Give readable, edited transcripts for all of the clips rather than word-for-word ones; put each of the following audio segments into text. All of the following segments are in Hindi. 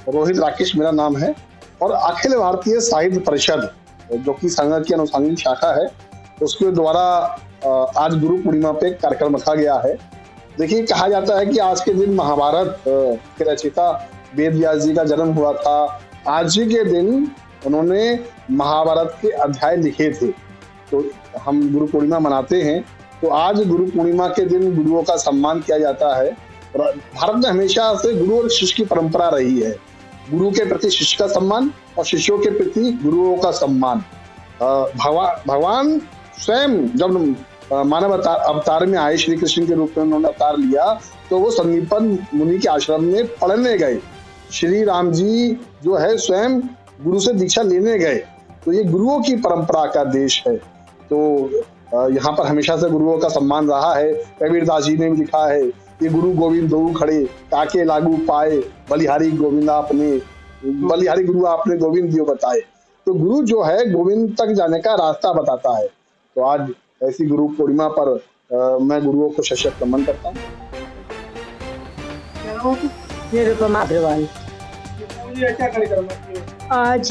रोहित राकेश मेरा नाम है और अखिल भारतीय साहित्य परिषद जो कि संघ की अनुसांगिक शाखा है, उसके द्वारा आज गुरु पूर्णिमा पे एक कार्यक्रम रखा गया है। देखिए, कहा जाता है कि आज के दिन महाभारत के रचयिता वेद व्यास जी का जन्म हुआ था। आज ही के दिन उन्होंने महाभारत के अध्याय लिखे थे, तो हम गुरु पूर्णिमा मनाते हैं। तो आज गुरु पूर्णिमा के दिन गुरुओं का सम्मान किया जाता है और भारत में हमेशा से गुरु और शिष्य की परंपरा रही है। गुरु के प्रति शिष्य का सम्मान और शिष्यों के प्रति गुरुओं का सम्मान। भगवान स्वयं जब मानव अवतार में आए, श्री कृष्ण के रूप में उन्होंने अवतार लिया, तो वो संदीपन मुनि के आश्रम में पढ़ने गए। श्री राम जी जो है स्वयं गुरु से दीक्षा लेने गए। तो ये गुरुओं की परंपरा का देश है। तो यहाँ पर हमेशा से गुरुओं का सम्मान रहा है। कबीर दास जी ने भी लिखा है, ये गुरु गोविंद दो खड़े काके लागू पाए, बलिहारी गोविंद आपने, बलिहारी गुरु आपने गोविंद दियो बताए। तो गुरु जो है गोविंद तक जाने का रास्ता बताता है। तो आज ऐसी गुरु पूर्णिमा पर मैं गुरुओं को सशक्त नमन करता हूँ। आज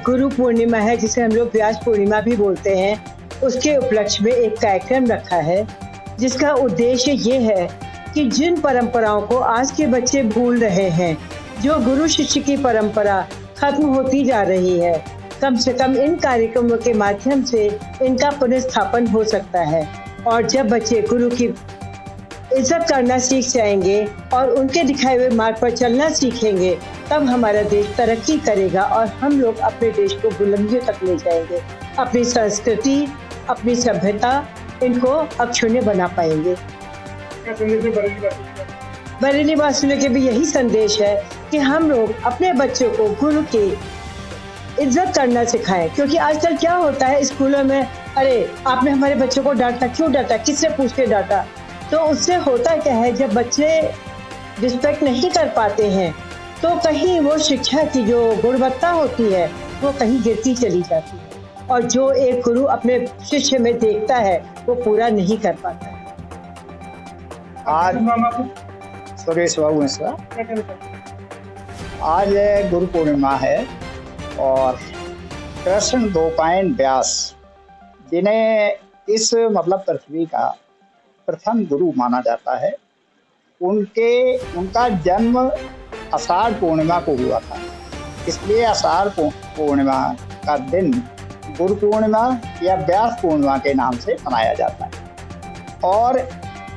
गुरु पूर्णिमा है, जिसे हम लोग व्यास पूर्णिमा भी बोलते हैं। उसके उपलक्ष्य में एक कार्यक्रम रखा है, जिसका उद्देश्य ये है कि जिन परंपराओं को आज के बच्चे भूल रहे हैं, जो गुरु शिष्य की परंपरा खत्म होती जा रही है, कम से कम इन कार्यक्रमों के माध्यम से इनका पुनर्स्थापन हो सकता है। और जब बच्चे गुरु की इज्जत करना सीख जाएंगे और उनके दिखाए हुए मार्ग पर चलना सीखेंगे, तब हमारा देश तरक्की करेगा और हम लोग अपने देश को बुलंदियों तक ले जाएंगे। अपनी संस्कृति, अपनी सभ्यता, इनको अक्षुण्य बना पाएंगे। बरेली वासियों के भी यही संदेश है कि हम लोग अपने बच्चों को गुरु की इज्जत करना सिखाएं। क्योंकि आजकल क्या होता है स्कूलों में, अरे आपने हमारे बच्चों को डांटा, क्यों डांटा, किससे पूछ के डांटा। तो उससे होता क्या है, जब बच्चे रिस्पेक्ट नहीं कर पाते हैं तो कहीं वो शिक्षा की जो गुणवत्ता होती है वो कहीं गिरती चली जाती है, और जो एक गुरु अपने शिष्य में देखता है वो पूरा नहीं कर पाता है। आज सुरेश बाबू मिश्रा, आज गुरु पूर्णिमा है और कृष्ण द्वैपायन व्यास, जिन्हें इस पृथ्वी का प्रथम गुरु माना जाता है, उनका जन्म आषाढ़ पूर्णिमा को हुआ था। इसलिए आषाढ़ पूर्णिमा का दिन गुरु पूर्णिमा या व्यास पूर्णिमा के नाम से मनाया जाता है। और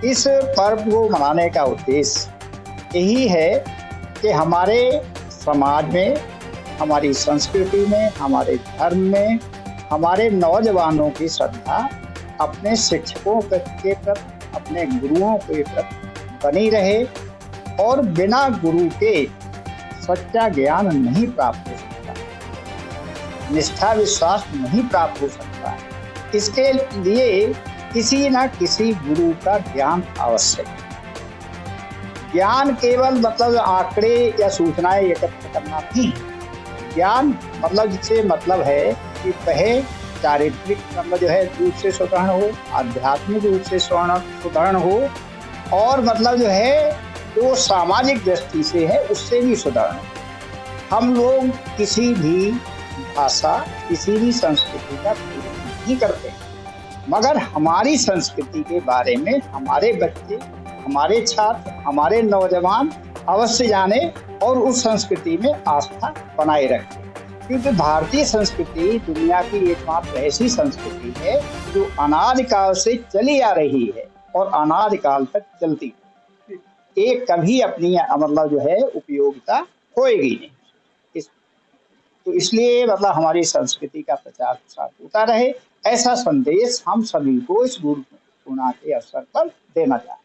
इस पर्व को मनाने का उद्देश्य यही है कि हमारे समाज में, हमारी संस्कृति में, हमारे धर्म में, हमारे नौजवानों की श्रद्धा अपने शिक्षकों के प्रति, अपने गुरुओं के प्रति बनी रहे और बिना गुरु के सच्चा ज्ञान नहीं प्राप्त हो सकता, निष्ठा विश्वास नहीं प्राप्त हो सकता। इसके लिए किसी न किसी गुरु का ज्ञान आवश्यक है। ज्ञान केवल आंकड़े या सूचनाएं एकत्र करना नहीं। ज्ञान जिससे है कि वह चारित्रिक रूप से सुदृढ़ हो, आध्यात्मिक रूप से सुदृढ़ हो, और जो सामाजिक दृष्टि से है उससे भी सुदृढ़ हो। हम लोग किसी भी भाषा, किसी भी संस्कृति का प्रयोग नहीं करते, मगर हमारी संस्कृति के बारे में हमारे बच्चे, हमारे छात्र, हमारे नौजवान अवश्य जाने और उस संस्कृति में आस्था बनाए रखें। क्योंकि भारतीय संस्कृति दुनिया की एकमात्र ऐसी संस्कृति है जो अनादिकाल से चली आ रही है और अनादिकाल तक चलती है। एक कभी अपनी उपयोगिता होएगी नहीं। तो इसलिए हमारी संस्कृति का प्रचार प्रसार होता रहे, ऐसा संदेश हम सभी को इस गुरु पूर्णिमा के अवसर पर देना चाहते हैं।